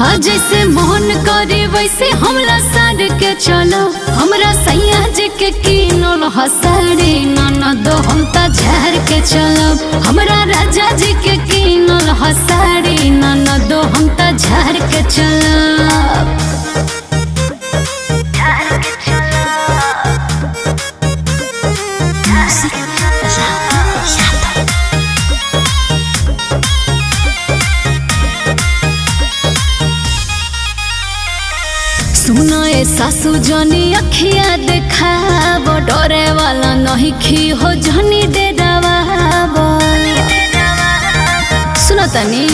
हाँ जैसे मोहन करे वैसे हमला साड़ के चलो। हमरा सैया जी के कीनल हसाड़ी ननद हम त झाड़ के चलो। हमरा राजा जी के कीनल हसाड़ी ननद हम त झाड़ के चलो। सुना ए सासू जनी अखिया देखाब, डरे वाला नहीं खी हो जनी डरावा। सुनो तनी